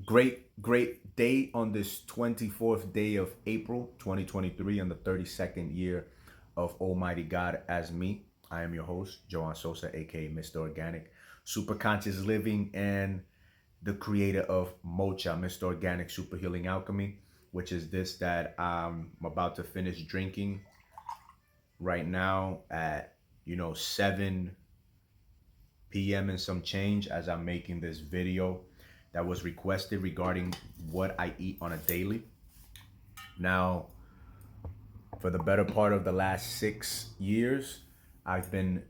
Great day on this 24th day of April 2023 and the 32nd year of Almighty God as me. I am your host, Joan Sosa, aka Mr. Organic, super conscious living, and the creator of Mocha, Mr. Organic Super Healing Alchemy, which is this that I'm about to finish drinking right now at 7 p.m. and some change as I'm making this video that was requested regarding what I eat on a daily. Now, for the better part of the last 6 years, I've been,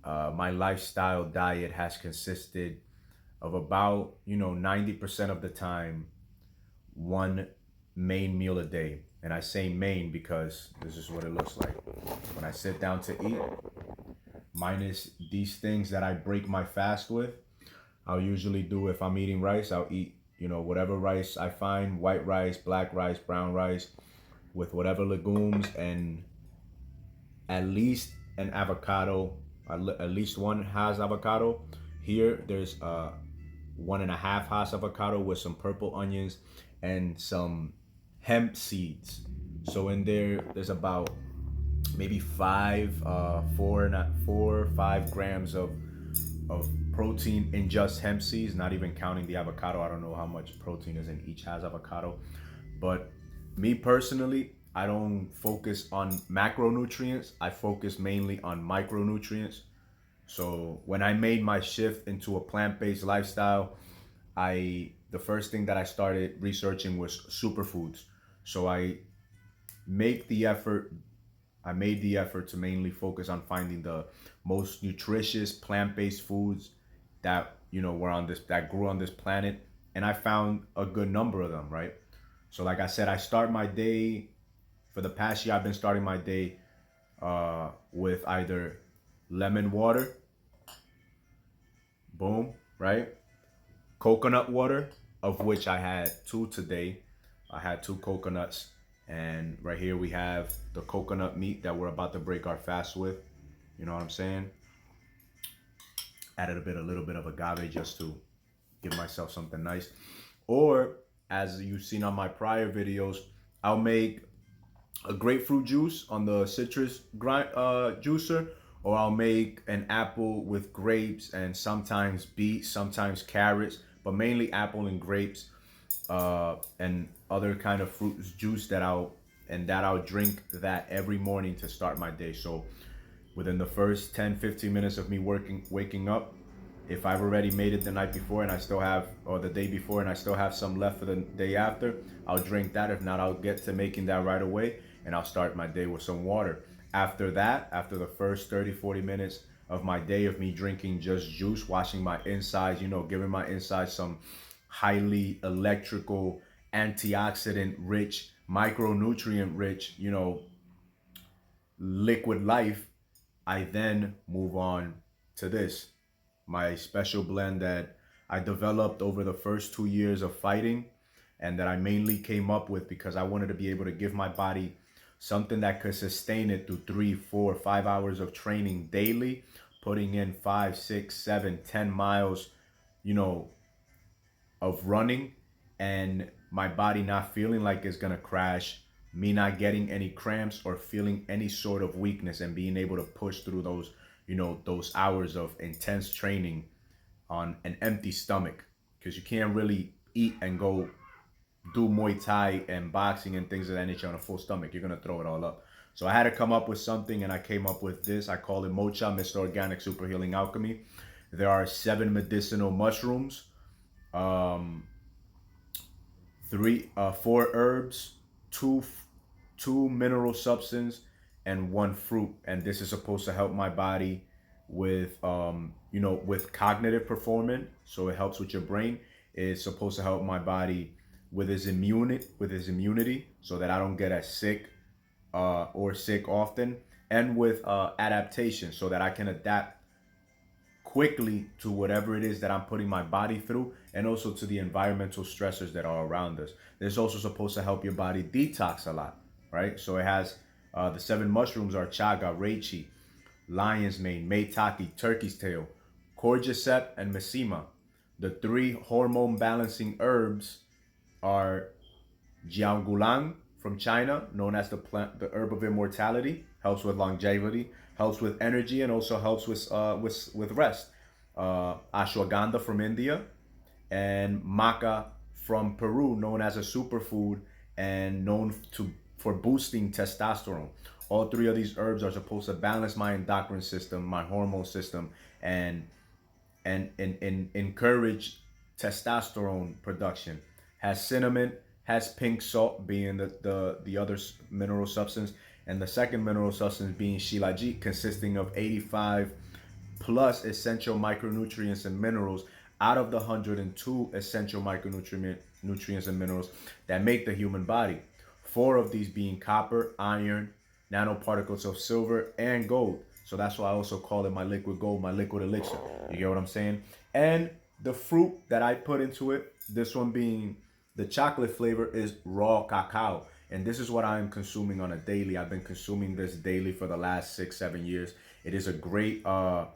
my lifestyle diet has consisted of about, 90% of the time, one main meal a day. And I say main because this is what it looks like. When I sit down to eat, minus these things that I break my fast with, I'll usually do, if I'm eating rice, I'll eat, whatever rice I find, white rice, black rice, brown rice, with whatever legumes, and at least an avocado, at least one Hass avocado. Here, there's 1.5 Hass avocado with some purple onions and some hemp seeds. So in there's about maybe 4 or 5 grams of protein in just hemp seeds, not even counting the avocado. I don't know how much protein is in each Hass avocado. But me personally, I don't focus on macronutrients. I focus mainly on micronutrients. So when I made my shift into a plant-based lifestyle, the first thing that I started researching was superfoods. So make the effort I made the effort to mainly focus on finding the most nutritious plant-based foods that were on this that grew on this planet, and I found a good number of them, right? So like I said, I start my day, for the past year I've been starting my day with either lemon water, boom, right? Coconut water, of which I had 2 today. I had 2 coconuts. And right here we have the coconut meat that we're about to break our fast with. You know what I'm saying? Added a little bit of agave just to give myself something nice. Or, as you've seen on my prior videos, I'll make a grapefruit juice on the citrus juicer, or I'll make an apple with grapes and sometimes beets, sometimes carrots, but mainly apple and grapes, and other kind of fruit juice that I'll drink that every morning to start my day. So within the first 10-15 minutes of me waking up, if I've already made it the night before and I still have, or the day before, and I still have some left for the day after, I'll drink that. If not, I'll get to making that right away and I'll start my day with some water. After that, after the first 30-40 minutes of my day of me drinking just juice, washing my insides, giving my insides some highly electrical, antioxidant rich, micronutrient rich, liquid life, I then move on to this, my special blend that I developed over the first 2 years of fighting, and that I mainly came up with because I wanted to be able to give my body something that could sustain it through 3, 4, 5 hours of training daily, putting in 5, 6, 7, 10 miles, of running, and my body not feeling like it's gonna crash, me not getting any cramps or feeling any sort of weakness, and being able to push through those, those hours of intense training on an empty stomach. Because you can't really eat and go do Muay Thai and boxing and things of that nature on a full stomach. You're gonna throw it all up. So I had to come up with something, and I came up with this. I call it Mocha, Mr. Organic Super Healing Alchemy. There are 7 medicinal mushrooms, 4 herbs, two mineral substance, and 1 fruit. And this is supposed to help my body with with cognitive performance. So it helps with your brain. It's supposed to help my body with its immunity, so that I don't get as sick or sick often, and with adaptation, so that I can adapt quickly to whatever it is that I'm putting my body through, and also to the environmental stressors that are around us. This is also supposed to help your body detox a lot, right? So it has the 7 mushrooms are chaga, reishi, lion's mane, maitake, turkey's tail, cordyceps, and mesima. The three hormone balancing herbs are jiaogulan from China, known as the herb of immortality, helps with longevity, helps with energy, and also helps with rest. Ashwagandha from India, and maca from Peru, known as a superfood and known to for boosting testosterone. All three of these herbs are supposed to balance my endocrine system, my hormone system, and and encourage testosterone production. Has cinnamon, has pink salt being the other mineral substance, and the second mineral substance being shilajit, consisting of 85 plus essential micronutrients and minerals out of the 102 essential nutrients and minerals that make the human body. Four of these being copper, iron, nanoparticles of silver, and gold. So that's why I also call it my liquid gold, my liquid elixir. You get what I'm saying? And the fruit that I put into it, this one being the chocolate flavor, is raw cacao. And this is what I am consuming on a daily. I've been consuming this daily for the last 6-7 years. It is a great uh,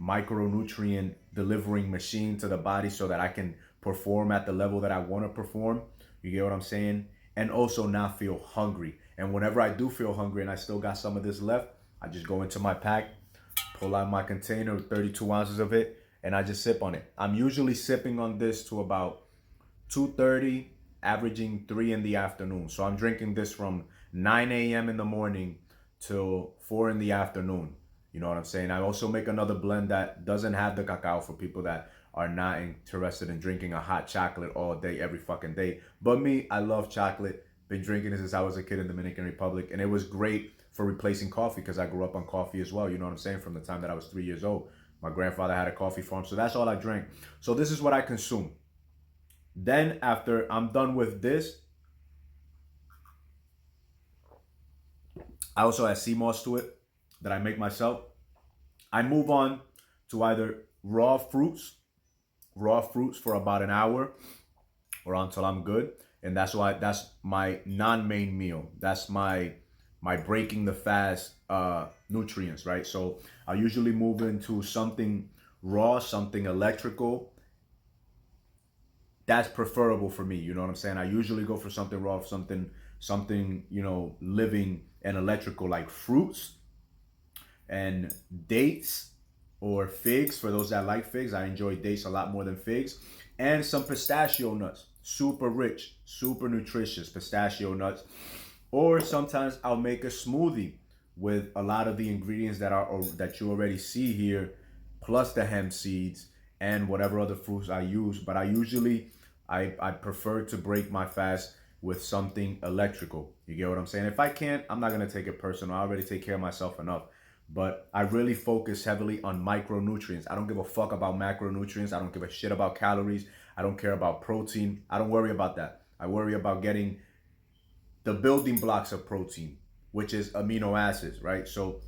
micronutrient delivering machine to the body so that I can perform at the level that I want to perform. You get what I'm saying? And also not feel hungry. And whenever I do feel hungry and I still got some of this left, I just go into my pack, pull out my container with 32 ounces of it, and I just sip on it. I'm usually sipping on this to about 2:30, averaging 3 in the afternoon. So I'm drinking this from 9 a.m. in the morning till 4 in the afternoon. You know what I'm saying? I also make another blend that doesn't have the cacao for people that are not interested in drinking a hot chocolate all day, every fucking day. But me, I love chocolate. Been drinking it since I was a kid in Dominican Republic. And it was great for replacing coffee because I grew up on coffee as well. You know what I'm saying? From the time that I was 3 years old. My grandfather had a coffee farm. So that's all I drank. So this is what I consume. Then after I'm done with this, I also add sea moss to it that I make myself. I move on to either raw fruits for about an hour or until I'm good. And that's my non-main meal. That's my breaking the fast nutrients, right? So I usually move into something raw, something electrical. That's preferable for me. You know what I'm saying? I usually go for something raw, something living and electrical, like fruits and dates or figs. For those that like figs, I enjoy dates a lot more than figs. And some pistachio nuts, super rich, super nutritious pistachio nuts. Or sometimes I'll make a smoothie with a lot of the ingredients that you already see here, plus the hemp seeds and whatever other fruits I use. But I prefer to break my fast with something electrical. You get what I'm saying? If I can't, I'm not gonna take it personal. I already take care of myself enough. But I really focus heavily on micronutrients. I don't give a fuck about macronutrients. I don't give a shit about calories. I don't care about protein. I don't worry about that. I worry about getting the building blocks of protein, which is amino acids, right? So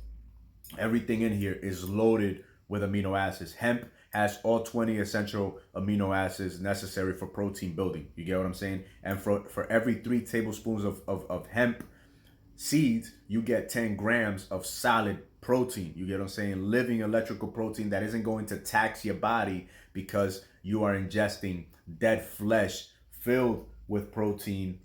everything in here is loaded with amino acids. Hemp has all 20 essential amino acids necessary for protein building. You get what I'm saying? And for every 3 tablespoons of hemp seeds, you get 10 grams of solid protein. You get what I'm saying? Living electrical protein that isn't going to tax your body because you are ingesting dead flesh filled with protein,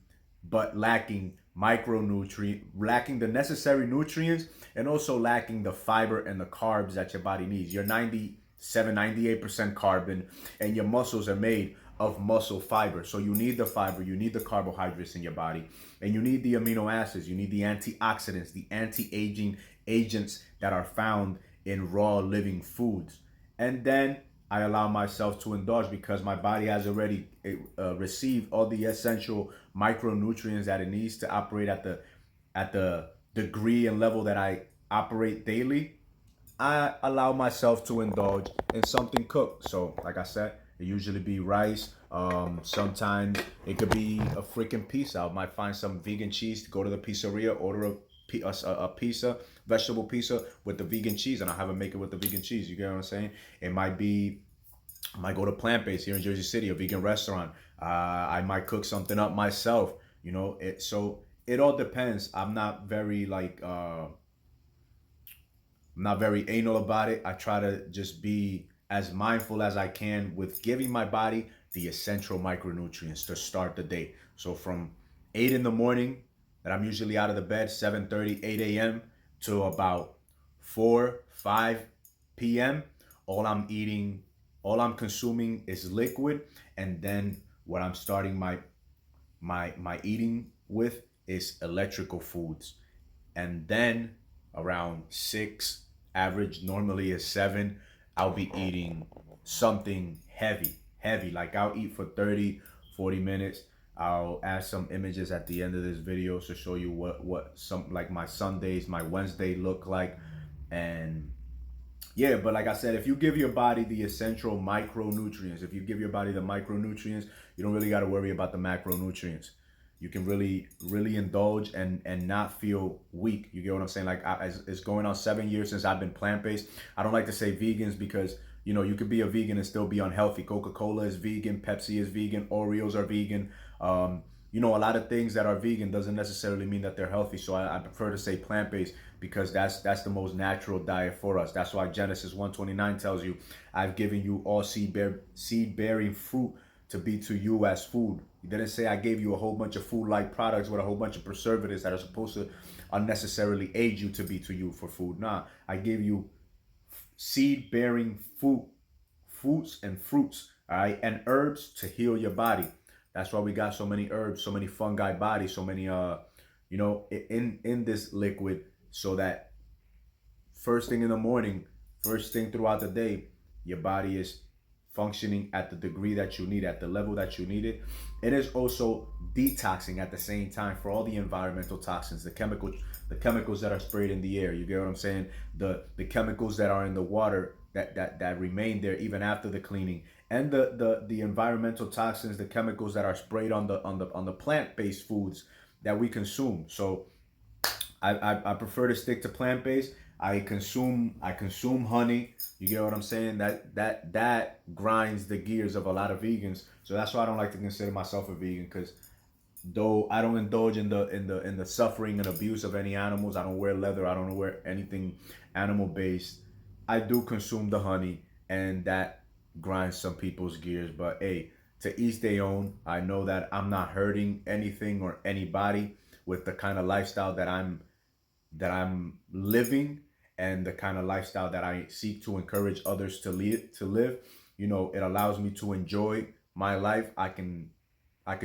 but lacking lacking the necessary nutrients, and also lacking the fiber and the carbs that your body needs. You're 98% carbon, and your muscles are made of muscle fiber. So you need the fiber, you need the carbohydrates in your body, and you need the amino acids, you need the antioxidants, the anti-aging agents that are found in raw living foods. And then I allow myself to indulge because my body has already received all the essential micronutrients that it needs to operate at the degree and level that I operate daily. I allow myself to indulge in something cooked. So, like I said, it usually be rice. Sometimes it could be a freaking pizza. I might find some vegan cheese to go to the pizzeria, order a pizza, vegetable pizza with the vegan cheese, and I have it make it with the vegan cheese. You get what I'm saying? It might be, I might go to plant-based here in Jersey City, a vegan restaurant. I might cook something up myself. So it all depends. I'm not very I'm not very anal about it. I try to just be as mindful as I can with giving my body the essential micronutrients to start the day. So from 8 in the morning, that I'm usually out of the bed, 7:30, 8 a.m. to about 4, 5 p.m., all I'm eating, all I'm consuming is liquid. And then what I'm starting my eating with is electrical foods. And then around 6, average normally is 7, I'll be eating something heavy. Like I'll eat for 30, 40 minutes. I'll add some images at the end of this video to show you what some like my Sundays, my Wednesday look like. And yeah, but like I said, if you give your body the essential micronutrients, if you give your body the micronutrients, you don't really got to worry about the macronutrients. You can really indulge and not feel weak. You get what I'm saying? Like it's going on 7 years since I've been plant-based. I don't like to say vegans because you could be a vegan and still be unhealthy. Coca-Cola is vegan, Pepsi is vegan, Oreos are vegan. A lot of things that are vegan doesn't necessarily mean that they're healthy. So I prefer to say plant-based because that's the most natural diet for us. That's why Genesis 1:29 tells you, I've given you all seed-bearing fruit to be to you as food. He didn't say I gave you a whole bunch of food-like products with a whole bunch of preservatives that are supposed to unnecessarily aid you to be to you for food. Nah, I gave you seed-bearing fruits and fruits, all right, and herbs to heal your body. That's why we got so many herbs, so many fungi bodies, so many in this liquid, so that first thing in the morning, first thing throughout the day, your body is functioning at the degree that you need, at the level that you need it. It is also detoxing at the same time for all the environmental toxins, the chemicals that are sprayed in the air. You get what I'm saying? The chemicals that are in the water that remain there even after the cleaning, and the environmental toxins, the chemicals that are sprayed on the plant-based foods that we consume. So I prefer to stick to plant based. I consume honey. You get what I'm saying? That grinds the gears of a lot of vegans. So that's why I don't like to consider myself a vegan, because though I don't indulge in the suffering and abuse of any animals, I don't wear leather, I don't wear anything animal based. I do consume the honey, and that grinds some people's gears. But hey, to each their own. I know that I'm not hurting anything or anybody with the kind of lifestyle that I'm living, and the kind of lifestyle that I seek to encourage others to live. It allows me to enjoy my life. I can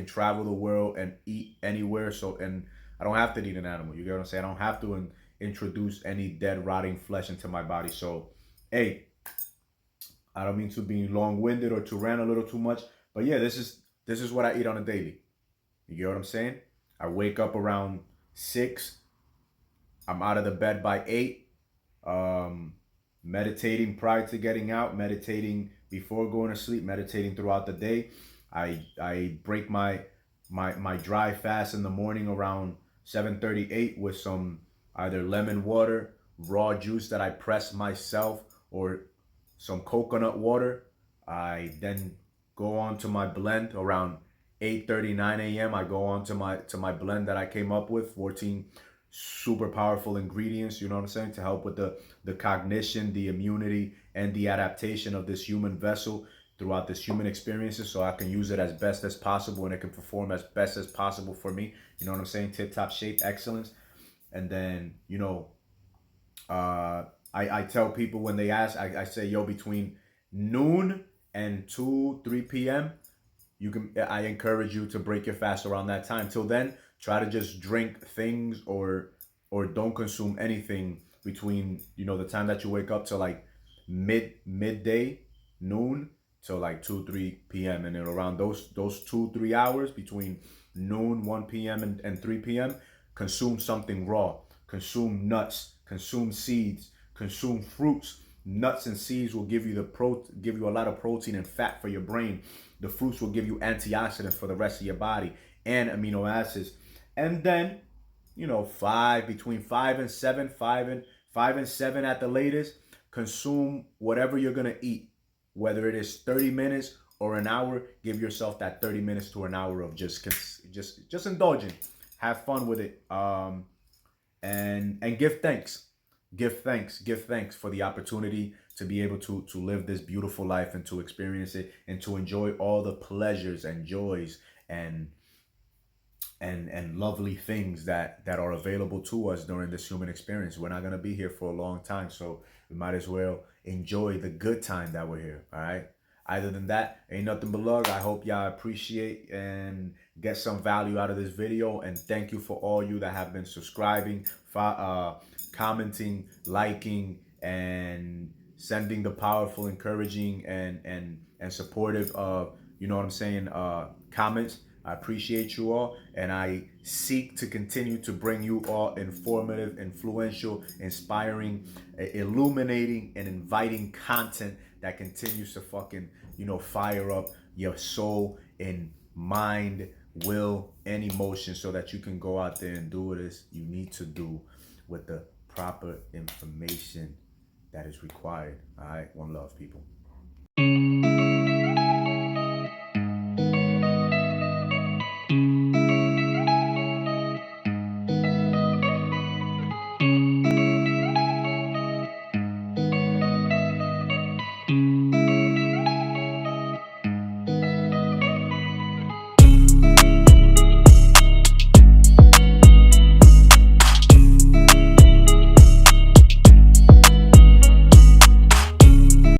travel the world and eat anywhere. So, and I don't have to eat an animal. You get what I'm saying? I don't have to introduce any dead, rotting flesh into my body. So, hey, I don't mean to be long-winded or to rant a little too much, but yeah, this is what I eat on a daily. You get what I'm saying? I wake up around 6. I'm out of the bed by 8. Meditating prior to getting out, meditating before going to sleep, meditating throughout the day. I break my dry fast in the morning around 7:38 with some either lemon water, raw juice that I press myself, or some coconut water. I then go on to my blend around 8:30, 9 a.m. I go on to my blend that I came up with, 14 super powerful ingredients, you know what I'm saying, to help with the cognition, the immunity, and the adaptation of this human vessel throughout this human experiences, so I can use it as best as possible and it can perform as best as possible for me. You know what I'm saying? Tip top shape, excellence. And then, I tell people when they ask, I say, yo, between noon and 2, 3 p.m., I encourage you to break your fast around that time. Till then, try to just drink things, or don't consume anything between the time that you wake up to like midday, noon, till like 2, 3 p.m. And then around those 2, 3 hours between noon, 1 p.m. and 3 p.m., consume something raw. Consume nuts, consume seeds, consume fruits. Nuts and seeds will give you give you a lot of protein and fat for your brain. The fruits will give you antioxidants for the rest of your body and amino acids. And then, between 5 and 7, 5 and 7 at the latest, consume whatever you're gonna eat, whether it is 30 minutes or an hour. Give yourself that 30 minutes to an hour of just indulging. Have fun with it. And give thanks. Give thanks for the opportunity to be able to live this beautiful life and to experience it and to enjoy all the pleasures and joys and lovely things that are available to us during this human experience. We're not going to be here for a long time, so we might as well enjoy the good time that we're here. All right. Other than that, ain't nothing but love. I hope y'all appreciate and get some value out of this video. And thank you for all you that have been subscribing, commenting, liking, and sending the powerful, encouraging, and supportive you know what I'm saying, comments. I appreciate you all, and I seek to continue to bring you all informative, influential, inspiring, illuminating, and inviting content that continues to fucking, fire up your soul and mind, will, and emotion so that you can go out there and do what it is you need to do with the proper information that is required. All right? One love, people.